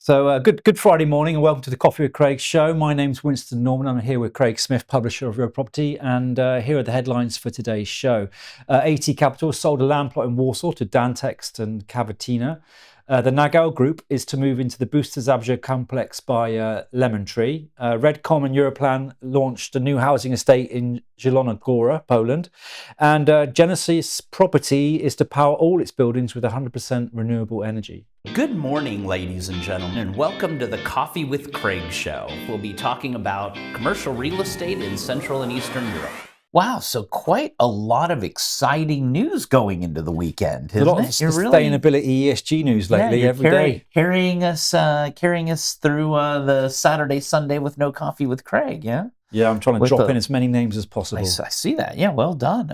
Good Friday morning and welcome to the Coffee with Craig show. My name's Winston Norman. I'm here with Craig Smith, publisher of EuropaProperty, and here are the headlines for today's show. AT Capital sold a land plot in Warsaw to Dantext and Cavatina. The Nagel Group is to move into the Booster Zabrze complex by Lemon Tree. Redcom and Europlan launched a new housing estate in Zielona Góra, Poland. And Genesis Property is to power all its buildings with 100% renewable energy. Good morning, ladies and gentlemen, and welcome to the Coffee with Craig show. We'll be talking about commercial real estate in Central and Eastern Europe. Wow, so quite a lot of exciting news going into the weekend, isn't it? A lot of sustainability ESG news lately, every day. Carrying us through the Saturday, Sunday with no Coffee with Craig, yeah? Yeah, I'm trying to drop in as many names as possible. I see that. Yeah, well done.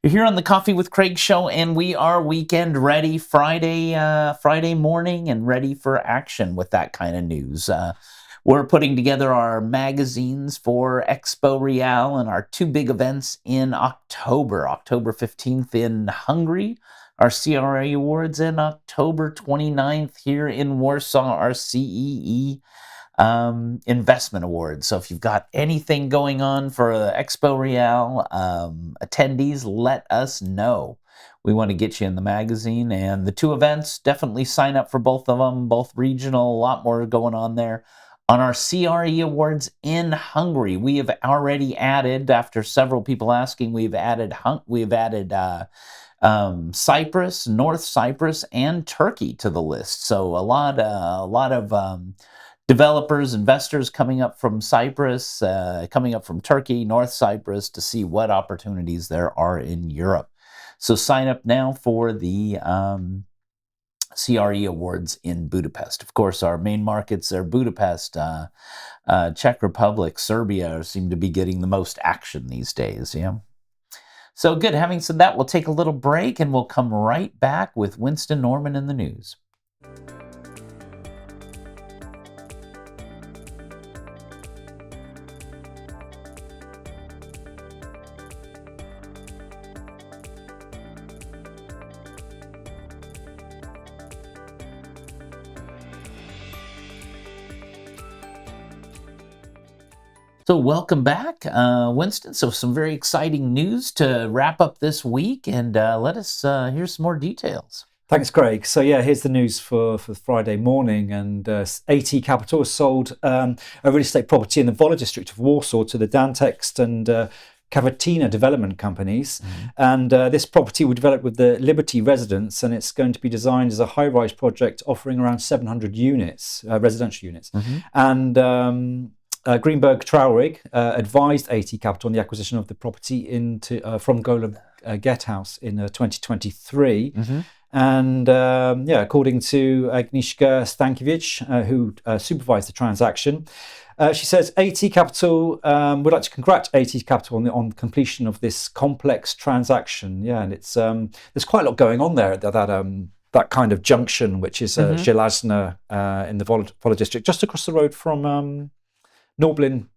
You're here on the Coffee with Craig show, and we are weekend ready, Friday morning, and ready for action with that kind of news. We're putting together our magazines for Expo Real and our two big events in October 15th in Hungary, our CRE Awards, and October 29th here in Warsaw, our CEE Investment Awards. So if you've got anything going on for Expo Real attendees, let us know. We want to get you in the magazine, and the two events, definitely sign up for both of them, both regional, a lot more going on there. On our CRE Awards in Hungary, we have already added, after several people asking, we've added Cyprus, North Cyprus, and Turkey to the list. So a lot of developers, investors coming up from Cyprus, coming up from Turkey, North Cyprus, to see what opportunities there are in Europe. So sign up now for the CRE Awards in Budapest. Of course, our main markets are Budapest, Czech Republic, Serbia seem to be getting the most action these days. Yeah. So good. Having said that, we'll take a little break and we'll come right back with Winston Norman in the news. So welcome back, Winston. So some very exciting news to wrap up this week, and let us hear some more details. Thanks, Craig. So yeah, here's the news for Friday morning. And AT Capital has sold a real estate property in the Wola district of Warsaw to the Dantext and Cavatina development companies. Mm-hmm. And this property will develop with the Liberty residence, and it's going to be designed as a high-rise project offering around 700 units, residential units. Mm-hmm. And Greenberg Traurig advised AT Capital on the acquisition of the property from Gola Gethouse in 2023. Mm-hmm. And according to Agnieszka Stankiewicz, who supervised the transaction, she says AT Capital would like to congratulate AT Capital on the completion of this complex transaction. Yeah, and it's there's quite a lot going on there at that kind of junction, which is Żelazna in the Wola district, just across the road from Norblin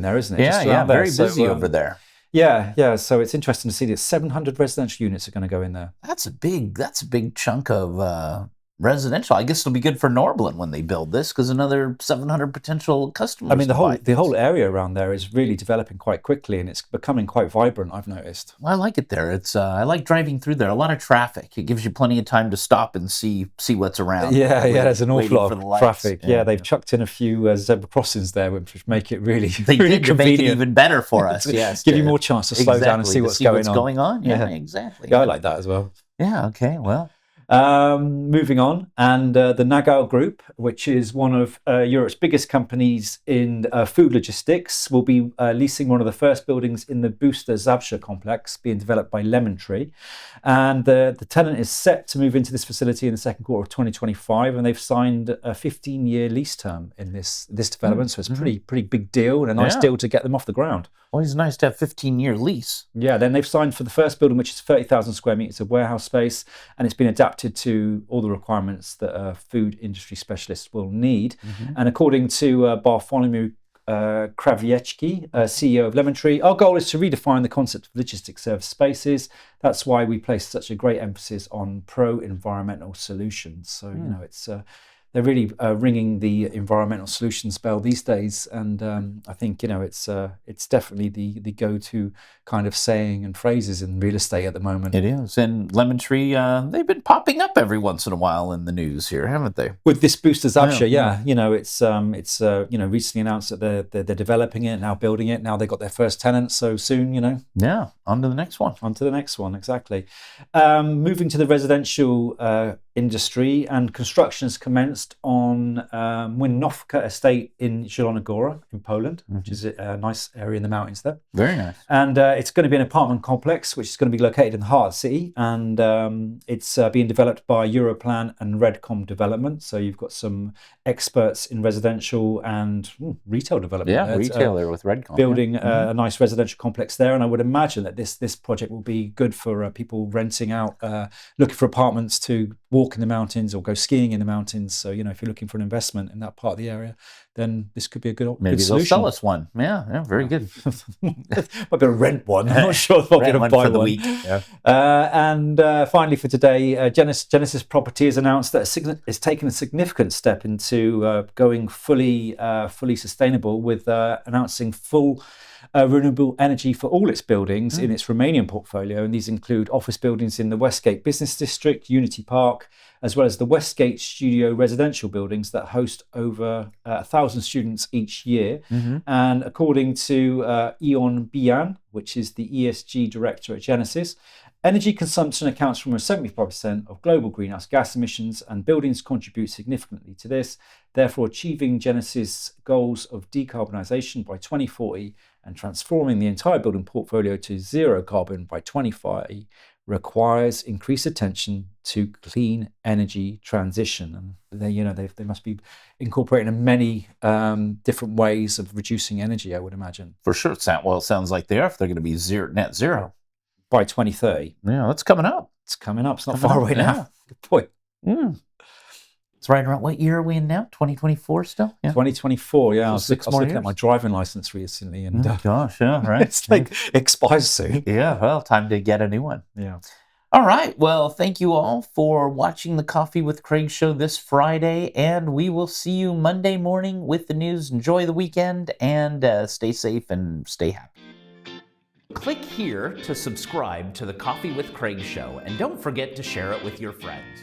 there, isn't it? Yeah, very busy over there. Yeah. So it's interesting to see that 700 residential units are going to go in there. That's a big chunk of residential. I guess it'll be good for Norblin when they build this, because another 700 potential customers. I mean, the whole area around there is really developing quite quickly, and it's becoming quite vibrant, I've noticed. Well, I like it there. It's I like driving through there. A lot of traffic. It gives you plenty of time to stop and see what's around. Yeah. There's an awful lot of traffic. Yeah, they've chucked in a few zebra crossings there, which make it really convenient. Make it even better for us. Yes, give you more chance to slow down and see what's going on. Yeah, exactly. Yeah, I like that as well. Yeah. Okay. Well. Moving on, and the Nagel Group, which is one of Europe's biggest companies in food logistics, will be leasing one of the first buildings in the Booster Zabrze complex being developed by Lemon Tree. And the tenant is set to move into this facility in the second quarter of 2025, and they've signed a 15-year lease term in this development. So it's a pretty big deal, and a nice deal to get them off the ground. Always nice to have 15-year lease. Yeah, then they've signed for the first building, which is 30,000 square meters of warehouse space, and it's been adapted to all the requirements that a food industry specialist will need. Mm-hmm. And according to Bartholomew Krawiecki, CEO of Lemon Tree, our goal is to redefine the concept of logistics service spaces. That's why we place such a great emphasis on pro-environmental solutions. So, it's they're really ringing the environmental solutions bell these days, and I think it's definitely the go-to kind of saying and phrases in real estate at the moment. It is, and Lemon Tree, they've been popping up every once in a while in the news here, haven't they? With this Boosters Absha, it's recently announced that they're developing it, now building it. Now they got their first tenant, so soon, Yeah, on to the next one. On to the next one, exactly. Moving to the residential industry, and construction has commenced on Winowka estate in Zielona Góra in Poland, which is a nice area in the mountains there. Very nice. And it's going to be an apartment complex, which is going to be located in the heart of the city, and it's being developed by Europlan and Redcom Development. So you've got some experts in residential and retail development. Yeah, retail there with Redcom. Building a nice residential complex there, and I would imagine that this project will be good for people renting out, looking for apartments to walk in the mountains or go skiing in the mountains. So, if you're looking for an investment in that part of the area, then this could be a good solution. Maybe they'll sell us one. Yeah, very good. Might be able to rent one. I'm not sure if I'll get to buy one. Week. Yeah. And finally for today, Genesis Property has announced that it's taken a significant step into going fully sustainable with announcing full renewable energy for all its buildings in its Romanian portfolio, and these include office buildings in the Westgate Business District, Unity Park, as well as the Westgate Studio residential buildings that host over 1,000 students each year. And according to Ion Bian, which is the ESG director at Genesis, energy consumption accounts for almost 75% of global greenhouse gas emissions, and buildings contribute significantly to this. Therefore, achieving Genesis' goals of decarbonisation by 2040 and transforming the entire building portfolio to zero carbon by 2040 requires increased attention to clean energy transition. And they must be incorporating many different ways of reducing energy, I would imagine. For sure. It sounds like they are, if they're going to be net zero. By 2030. Yeah, that's coming up. It's coming up. It's not far away now. Good point. It's right around, what year are we in now? 2024 still? Yeah. 2024, yeah. So I was looking at my driving license recently, and right. it's like expires soon. Yeah, well, time to get a new one. Yeah. All right. Well, thank you all for watching the Coffee with Craig show this Friday, and we will see you Monday morning with the news. Enjoy the weekend, and stay safe and stay happy. Click here to subscribe to the Coffee with Craig show, and don't forget to share it with your friends.